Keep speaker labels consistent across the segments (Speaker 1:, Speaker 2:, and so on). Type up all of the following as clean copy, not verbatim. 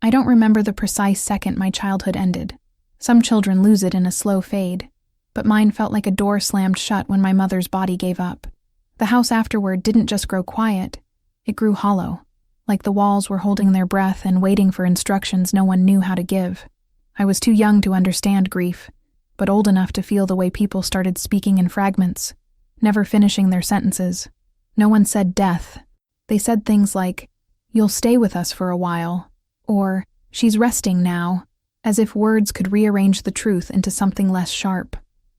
Speaker 1: I don't remember the precise second my childhood ended. Some children lose it in a slow fade, but mine felt like a door slammed shut when my mother's body gave up. The house afterward didn't just grow quiet, it grew hollow, like the walls were holding their breath and waiting for instructions no one knew how to give. I was too young to understand grief, but old enough to feel the way people started speaking in fragments, never finishing their sentences. No one said death. They said things like, "You'll stay with us for a while," or "She's resting now," as if words could rearrange the truth into something less sharp.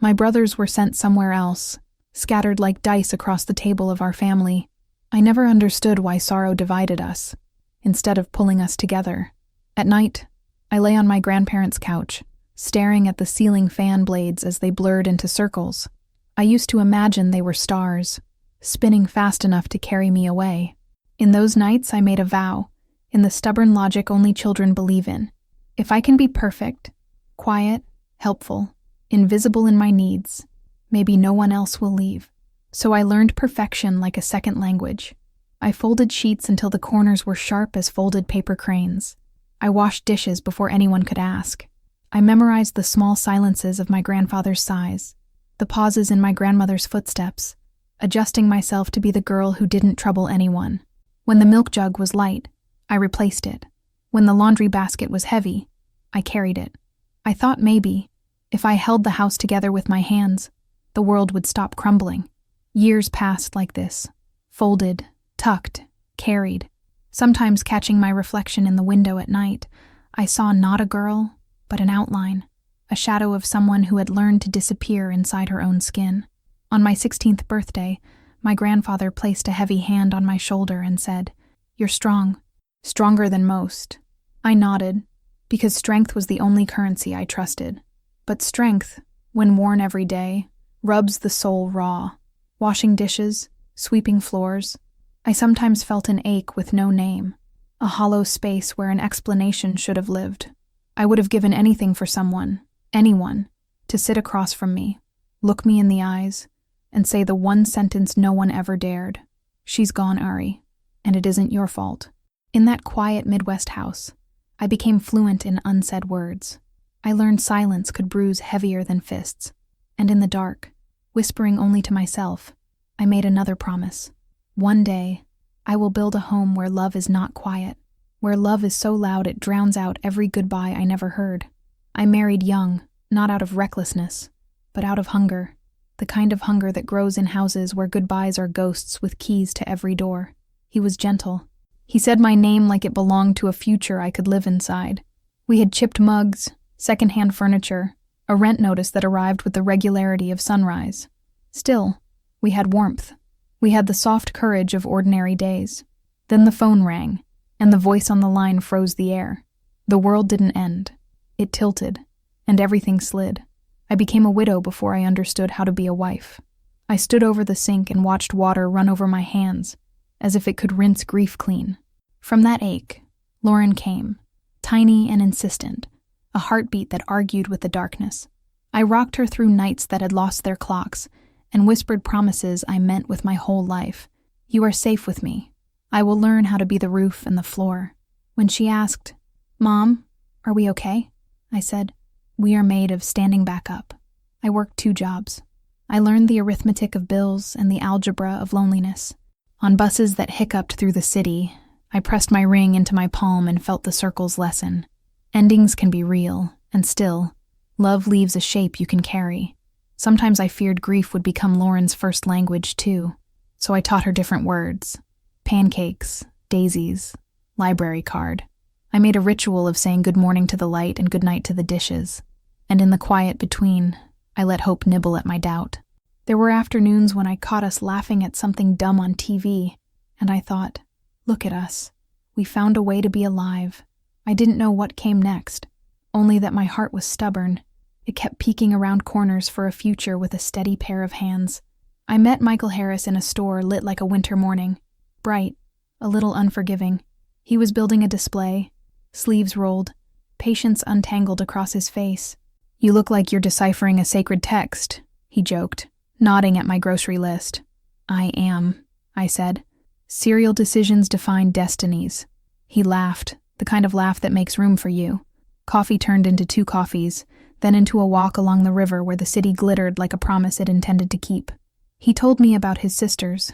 Speaker 1: My brothers were sent somewhere else, scattered like dice across the table of our family. I never understood why sorrow divided us, instead of pulling us together. At night, I lay on my grandparents' couch, staring at the ceiling fan blades as they blurred into circles. I used to imagine they were stars, spinning fast enough to carry me away. In those nights, I made a vow, in the stubborn logic only children believe in. If I can be perfect, quiet, helpful, invisible in my needs, maybe no one else will leave. So I learned perfection like a second language. I folded sheets until the corners were sharp as folded paper cranes. I washed dishes before anyone could ask. I memorized the small silences of my grandfather's sighs, the pauses in my grandmother's footsteps, adjusting myself to be the girl who didn't trouble anyone. When the milk jug was light, I replaced it. When the laundry basket was heavy, I carried it. I thought maybe, if I held the house together with my hands, the world would stop crumbling. Years passed like this, folded, tucked, carried. Sometimes catching my reflection in the window at night, I saw not a girl, but an outline, a shadow of someone who had learned to disappear inside her own skin. On my 16th birthday, my grandfather placed a heavy hand on my shoulder and said, "You're strong, stronger than most." I nodded, because strength was the only currency I trusted. But strength, when worn every day, rubs the soul raw. Washing dishes, sweeping floors, I sometimes felt an ache with no name, a hollow space where an explanation should have lived. I would have given anything for someone, anyone, to sit across from me, look me in the eyes, and say the one sentence no one ever dared. "She's gone, Ari, and it isn't your fault." In that quiet Midwest house, I became fluent in unsaid words. I learned silence could bruise heavier than fists. And in the dark, whispering only to myself, I made another promise. One day, I will build a home where love is not quiet, where love is so loud it drowns out every goodbye I never heard. I married young, not out of recklessness, but out of hunger, the kind of hunger that grows in houses where goodbyes are ghosts with keys to every door. He was gentle. He said my name like it belonged to a future I could live inside. We had chipped mugs, secondhand furniture, a rent notice that arrived with the regularity of sunrise. Still, we had warmth. We had the soft courage of ordinary days. Then the phone rang, and the voice on the line froze the air. The world didn't end. It tilted, and everything slid. I became a widow before I understood how to be a wife. I stood over the sink and watched water run over my hands, as if it could rinse grief clean. From that ache, Lauren came, tiny and insistent, a heartbeat that argued with the darkness. I rocked her through nights that had lost their clocks, and whispered promises I meant with my whole life. "You are safe with me. I will learn how to be the roof and the floor." When she asked, "Mom, are we okay?" I said, "We are made of standing back up." I worked 2 jobs. I learned the arithmetic of bills and the algebra of loneliness. On buses that hiccuped through the city, I pressed my ring into my palm and felt the circles lessen. Endings can be real, and still, love leaves a shape you can carry. Sometimes I feared grief would become Lauren's first language too, so I taught her different words. Pancakes, daisies, library card. I made a ritual of saying good morning to the light and good night to the dishes, and in the quiet between, I let hope nibble at my doubt. There were afternoons when I caught us laughing at something dumb on TV, and I thought, look at us. We found a way to be alive. I didn't know what came next, only that my heart was stubborn. It kept peeking around corners for a future with a steady pair of hands. I met Michael Harris in a store lit like a winter morning, bright, a little unforgiving. He was building a display, sleeves rolled, patience untangled across his face. "You look like you're deciphering a sacred text," he joked, nodding at my grocery list. "I am," I said. "Serial decisions define destinies." He laughed, The kind of laugh that makes room for you. Coffee turned into 2 coffees, then into a walk along the river where the city glittered like a promise it intended to keep. He told me about his sisters,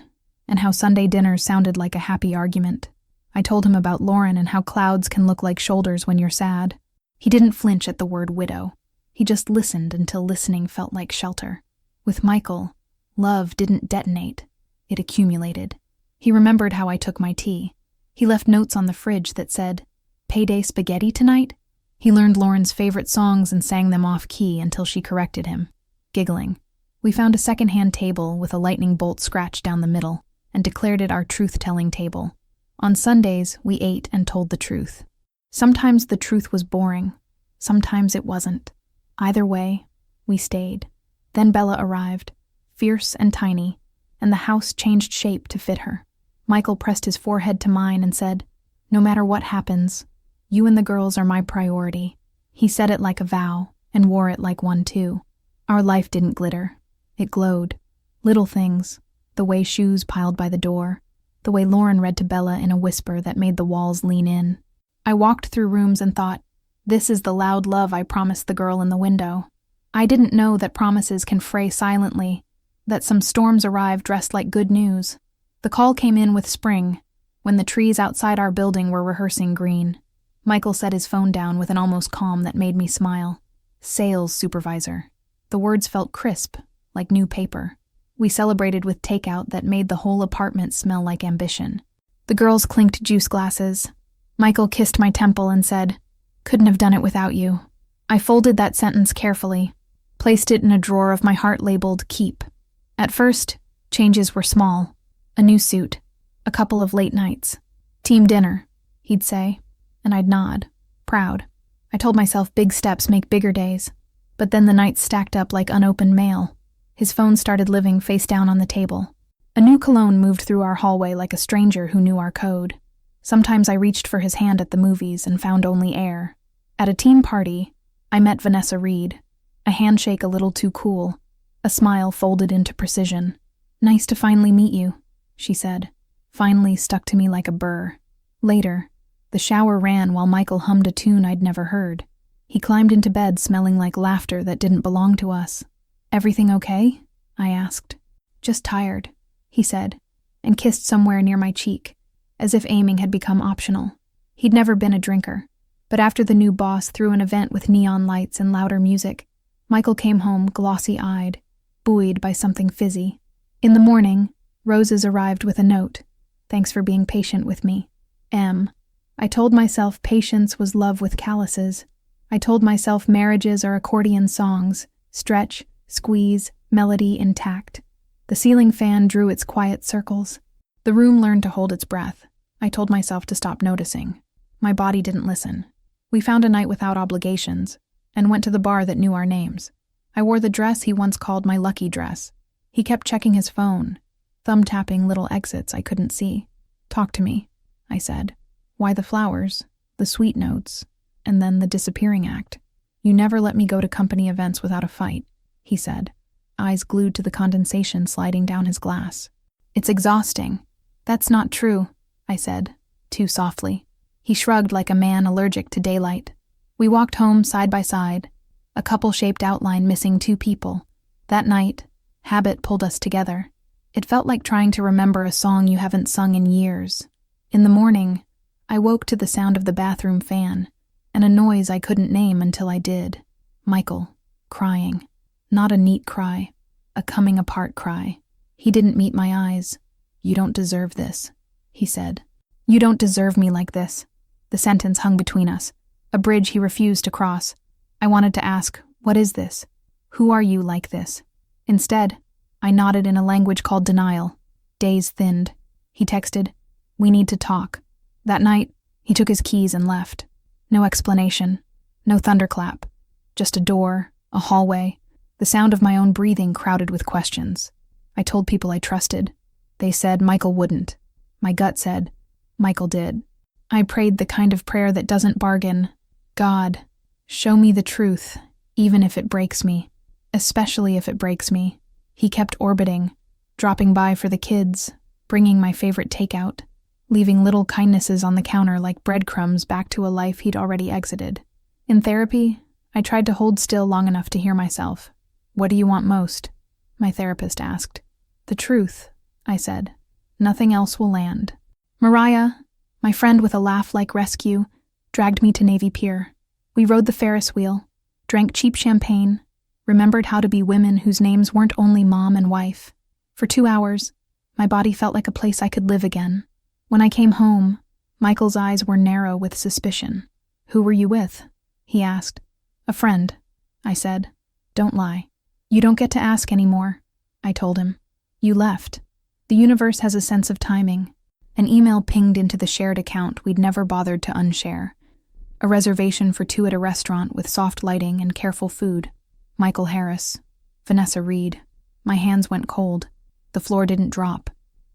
Speaker 1: and how Sunday dinners sounded like a happy argument. I told him about Lauren and how clouds can look like shoulders when you're sad. He didn't flinch at the word widow. He just listened until listening felt like shelter. With Michael, love didn't detonate. It accumulated. He remembered how I took my tea. He left notes on the fridge that said, "Payday spaghetti tonight?" He learned Lauren's favorite songs and sang them off-key until she corrected him, giggling. We found a second-hand table with a lightning bolt scratched down the middle and declared it our truth-telling table. On Sundays, we ate and told the truth. Sometimes the truth was boring. Sometimes it wasn't. Either way, we stayed. Then Bella arrived, fierce and tiny, and the house changed shape to fit her. Michael pressed his forehead to mine and said, "No matter what happens, you and the girls are my priority." He said it like a vow and wore it like one too. Our life didn't glitter. It glowed. Little things, the way shoes piled by the door, the way Lauren read to Bella in a whisper that made the walls lean in. I walked through rooms and thought, this is the loud love I promised the girl in the window. I didn't know that promises can fray silently, that some storms arrive dressed like good news. The call came in with spring, when the trees outside our building were rehearsing green. Michael set his phone down with an almost calm that made me smile. Sales supervisor. The words felt crisp, like new paper. We celebrated with takeout that made the whole apartment smell like ambition. The girls clinked juice glasses. Michael kissed my temple and said, "Couldn't have done it without you." I folded that sentence carefully, placed it in a drawer of my heart labeled keep. At first, changes were small. A new suit, a couple of late nights. Team dinner, he'd say, and I'd nod, proud. I told myself big steps make bigger days, but then the nights stacked up like unopened mail. His phone started living face down on the table. A new cologne moved through our hallway like a stranger who knew our code. Sometimes I reached for his hand at the movies and found only air. At a team party, I met Vanessa Reed. A handshake a little too cool, a smile folded into precision. "Nice to finally meet you," she said. Finally stuck to me like a burr. Later, the shower ran while Michael hummed a tune I'd never heard. He climbed into bed smelling like laughter that didn't belong to us. "Everything okay?" I asked. "Just tired," he said, and kissed somewhere near my cheek, as if aiming had become optional. He'd never been a drinker, but after the new boss threw an event with neon lights and louder music, Michael came home glossy-eyed, buoyed by something fizzy. In the morning, roses arrived with a note. "Thanks for being patient with me. M." I told myself patience was love with calluses. I told myself marriages are accordion songs, stretch, squeeze, melody intact. The ceiling fan drew its quiet circles. The room learned to hold its breath. I told myself to stop noticing. My body didn't listen. We found a night without obligations, and went to the bar that knew our names. I wore the dress he once called my lucky dress. He kept checking his phone, thumb-tapping little exits I couldn't see. "Talk to me," I said. "Why the flowers, the sweet notes, and then the disappearing act? You never let me go to company events without a fight," he said, eyes glued to the condensation sliding down his glass. "It's exhausting." "That's not true," I said, too softly. He shrugged like a man allergic to daylight. We walked home side by side, a couple-shaped outline missing 2 people. That night, habit pulled us together. It felt like trying to remember a song you haven't sung in years. In the morning, I woke to the sound of the bathroom fan, and a noise I couldn't name until I did. Michael, crying. Not a neat cry, a coming-apart cry. He didn't meet my eyes. "You don't deserve this," he said. "You don't deserve me like this." The sentence hung between us, a bridge he refused to cross. I wanted to ask, "What is this? Who are you like this?" Instead, I nodded in a language called denial. Days thinned. He texted, "We need to talk." That night, he took his keys and left. No explanation, no thunderclap, just a door, a hallway, the sound of my own breathing crowded with questions. I told people I trusted. They said Michael wouldn't. My gut said, Michael did. I prayed the kind of prayer that doesn't bargain. "God, show me the truth, even if it breaks me. Especially if it breaks me." He kept orbiting, dropping by for the kids, bringing my favorite takeout. leaving little kindnesses on the counter like breadcrumbs back to a life he'd already exited. In therapy, I tried to hold still long enough to hear myself. "What do you want most?" my therapist asked. "The truth," I said. "Nothing else will land." Mariah, my friend with a laugh like rescue, dragged me to Navy Pier. We rode the Ferris wheel, drank cheap champagne, remembered how to be women whose names weren't only mom and wife. For 2 hours, my body felt like a place I could live again. When I came home, Michael's eyes were narrow with suspicion. "Who were you with?" he asked. "A friend," I said. "Don't lie." "You don't get to ask anymore," I told him. "You left." The universe has a sense of timing. An email pinged into the shared account we'd never bothered to unshare. A reservation for 2 at a restaurant with soft lighting and careful food. Michael Harris. Vanessa Reed. My hands went cold. The floor didn't drop.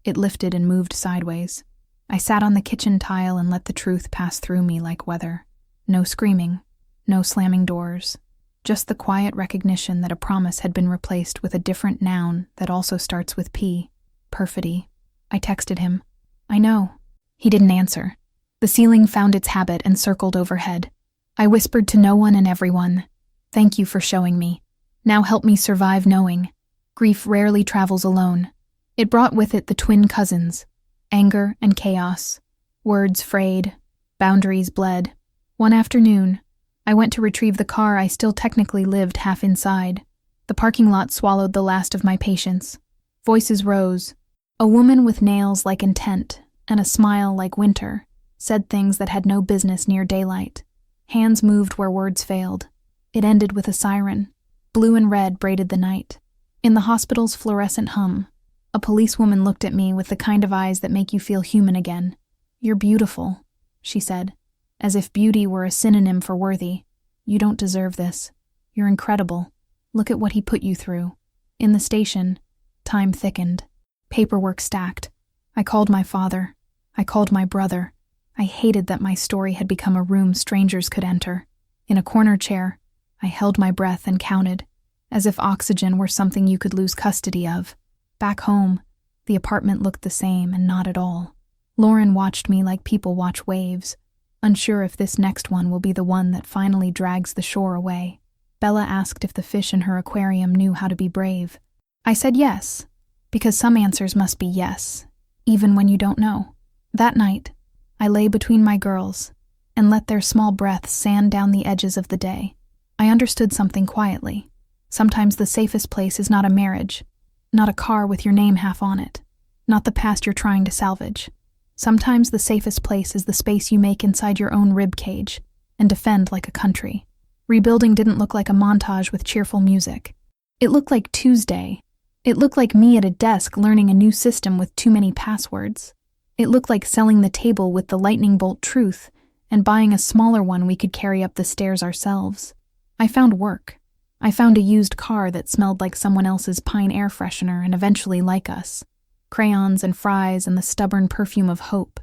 Speaker 1: It lifted and moved sideways. I sat on the kitchen tile and let the truth pass through me like weather. No screaming. No slamming doors. Just the quiet recognition that a promise had been replaced with a different noun that also starts with P. Perfidy. I texted him. "I know." He didn't answer. The ceiling found its habit and circled overhead. I whispered to no one and everyone, "Thank you for showing me. Now help me survive knowing. Grief rarely travels alone." It brought with it the twin cousins. Anger and chaos. Words frayed. Boundaries bled. One afternoon, I went to retrieve the car I still technically lived half inside. The parking lot swallowed the last of my patience. Voices rose. A woman with nails like intent and a smile like winter said things that had no business near daylight. Hands moved where words failed. It ended with a siren. Blue and red braided the night. In the hospital's fluorescent hum, a policewoman looked at me with the kind of eyes that make you feel human again. "You're beautiful," she said, as if beauty were a synonym for worthy. "You don't deserve this. You're incredible. Look at what he put you through." In the station, time thickened. Paperwork stacked. I called my father. I called my brother. I hated that my story had become a room strangers could enter. In a corner chair, I held my breath and counted, as if oxygen were something you could lose custody of. Back home, the apartment looked the same and not at all. Lauren watched me like people watch waves, unsure if this next one will be the one that finally drags the shore away. Bella asked if the fish in her aquarium knew how to be brave. I said yes, because some answers must be yes, even when you don't know. That night, I lay between my girls and let their small breaths sand down the edges of the day. I understood something quietly. Sometimes the safest place is not a marriage, not a car with your name half on it, not the past you're trying to salvage. Sometimes the safest place is the space you make inside your own rib cage and defend like a country. Rebuilding didn't look like a montage with cheerful music. It looked like Tuesday. It looked like me at a desk learning a new system with too many passwords. It looked like selling the table with the lightning bolt truth and buying a smaller one we could carry up the stairs ourselves. I found work. I found a used car that smelled like someone else's pine air freshener and eventually like us. Crayons and fries and the stubborn perfume of hope.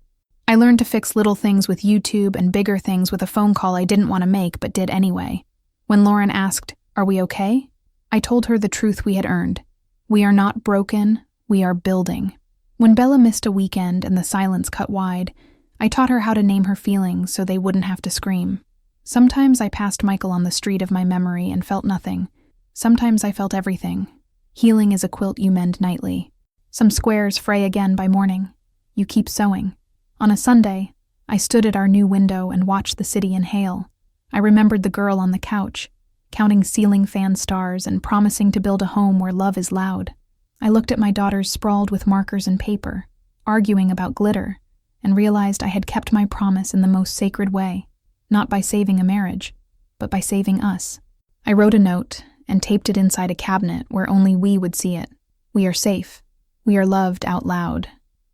Speaker 1: I learned to fix little things with YouTube and bigger things with a phone call I didn't want to make but did anyway. When Lauren asked, "Are we okay?" I told her the truth we had earned. We are not broken, we are building. When Bella missed a weekend and the silence cut wide, I taught her how to name her feelings so they wouldn't have to scream. Sometimes I passed Michael on the street of my memory and felt nothing. Sometimes I felt everything. Healing is a quilt you mend nightly. Some squares fray again by morning. You keep sewing. On a Sunday, I stood at our new window and watched the city inhale. I remembered the girl on the couch, counting ceiling fan stars and promising to build a home where love is loud. I looked at my daughters sprawled with markers and paper, arguing about glitter, and realized I had kept my promise in the most sacred way, not by saving a marriage, but by saving us. I wrote a note and taped it inside a cabinet where only we would see it. We are safe. We are loved out loud.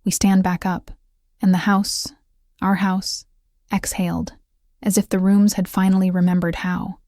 Speaker 1: We stand back up. And the house, our house, exhaled, as if the rooms had finally remembered how.